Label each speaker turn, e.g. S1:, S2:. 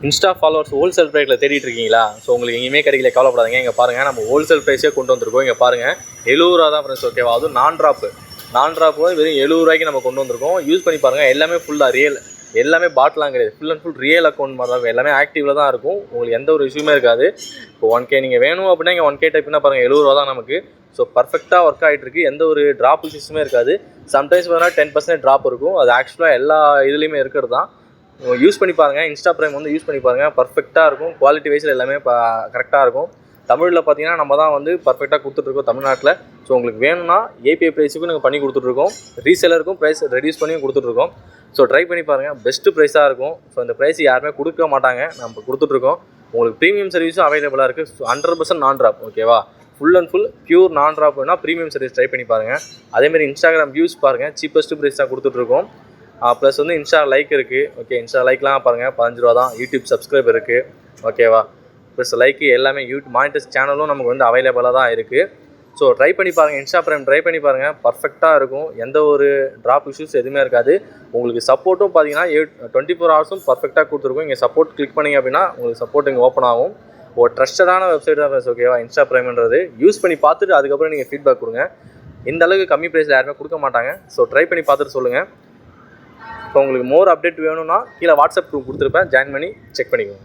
S1: Insta followers wholesale ப்ரைஸில் தேடிட்டு இருக்கீங்களா? ஸோ உங்களுக்கு எங்கேயுமே கிடைக்கல, கவலைப்படாதீங்க. இங்கே பாருங்கள், நம்ம ஹோல்சேல் ப்ரைஸே கொண்டு வந்திருக்கோம். இங்கே பாருங்கள், 70 ரூபா தான் ஃப்ரெண்ட்ஸ். ஓகேவா? அதுவும் நான் ட்ராப்பு வந்து வெறும் 70 ரூபாய்க்கு நம்ம கொண்டு வந்திருக்கோம். யூஸ் பண்ணி பாருங்கள். எல்லாமே ஃபுல்லாக ரியல், எல்லாமே பாட்டிலாம் கிடையாது, full and full real account மாதிரி தான், எல்லாமே ஆக்டிவில் தான் இருக்கும். உங்களுக்கு எந்த ஒரு இஷ்யூமே இருக்காது. இப்போ 1K நீங்கள் வேணும் அப்படின்னா இங்கே 1K டைப்னா பாருங்கள், 70 ரூபா தான் நமக்கு. ஸோ பர்ஃபெக்டாக ஒர்க் ஆகிட்டு இருக்குது. எந்த ஒரு ட்ராப் இஷ்யூஸுமே இருக்காது. சம்டைம்ஸ் பார்த்தீங்கன்னா 10% ட்ராப் இருக்கும். அது ஆக்சுவலாக எல்லா இதுலேயுமே இருக்கிறது தான். யூஸ் பண்ணி பாருங்கள். இன்ஸ்டா பிரைம் வந்து யூஸ் பண்ணி பாருங்கள். பர்ஃபெக்டாக இருக்கும். குவாலிட்டி வைஸில் எல்லாமே கரெக்டாக இருக்கும். தமிழில் பார்த்தீங்கன்னா நம்ம தான் வந்து பர்ஃபெக்டாக கொடுத்துட்ருக்கோம் தமிழ்நாட்டில். ஸோ உங்களுக்கு வேணும்னா ஏபிஐ ப்ரைஸுக்கும் நாங்கள் பண்ணி கொடுத்துட்ருக்கோம். ரீசேலருக்கும் ப்ரைஸ் ரெடியூஸ் பண்ணியும் கொடுத்துட்ருக்கோம். ஸோ ட்ரை பண்ணி பாருங்கள். பெஸ்ட்டு ப்ரைஸாக இருக்கும். ஸோ இந்த ப்ரைஸ் யாருமே கொடுக்க மாட்டாங்க, நம்ம கொடுத்துட்ருக்கோம். உங்களுக்கு ப்ரீமியம் சர்வீஸும் அவைலபிளாக இருக்குது. 100% நான் ட்ராப். ஓகேவா? ஃபுல் அண்ட் ஃபுல் பியூர் நான் ட்ராப் வேணால் ப்ரீமியம் சர்வீஸ் ட்ரை பண்ணி பாருங்கள். அதேமாதிரி இன்ஸ்டாகிராம் வியூஸ் பாருங்கள், சீப்பஸ்ட்டு ப்ரைஸ் தான் கொடுத்துட்ருக்கோம். ப்ளஸ் வந்து இன்ஸ்டா லைக் இருக்குது. ஓகே, இன்ஸ்டா லைக்லாம் பாருங்கள் 15 ரூபா தான். யூடியூப் சப்ஸ்கிரைப் இருக்குது. ஓகேவா? ப்ளஸ் லைக்கு எல்லாமே மானிட்டர்ஸ் சேனலும் நமக்கு வந்து அவைலபிளாக தான் இருக்குது. ஸோ ட்ரை பண்ணி பாருங்கள். இன்ஸ்டா பிரைம் ட்ரை பண்ணி பாருங்கள். பர்ஃபெக்டாக இருக்கும். எந்த ஒரு ட்ராப் இஷ்யூஸ் எதுவுமே இருக்காது. உங்களுக்கு சப்போர்ட்டும் பார்த்தீங்கன்னா 24 ஹவர்ஸும் பர்ஃபெக்டாக கொடுத்துருக்கும். இங்கே சப்போர்ட் கிளிக் பண்ணிங்க அப்படின்னா உங்களுக்கு சப்போர்ட் இங்கே ஓப்பன் ஆகும். ஒரு ட்ரஸ்டடான வெப்சைட் தான் ஃப்ரெண்ட்ஸ். ஓகேவா? இன்ஸ்டா பிரைம்ன்றது யூஸ் பண்ணி பார்த்துட்டு அதுக்கப்புறம் நீங்கள் ஃபீட்பேக் கொடுங்க. இந்த அளவுக்கு கம்மி ப்ரைஸில் யாருமே கொடுக்க மாட்டாங்க. ஸோ ட்ரை பண்ணி பார்த்துட்டு சொல்லுங்கள். இப்போ உங்களுக்கு மோர் அப்டேட் வேணும்னா கீழே வாட்ஸ்அப் குரூப் கொடுத்துருப்பேன், ஜாயின் பண்ணி செக் பண்ணிக்கோங்க.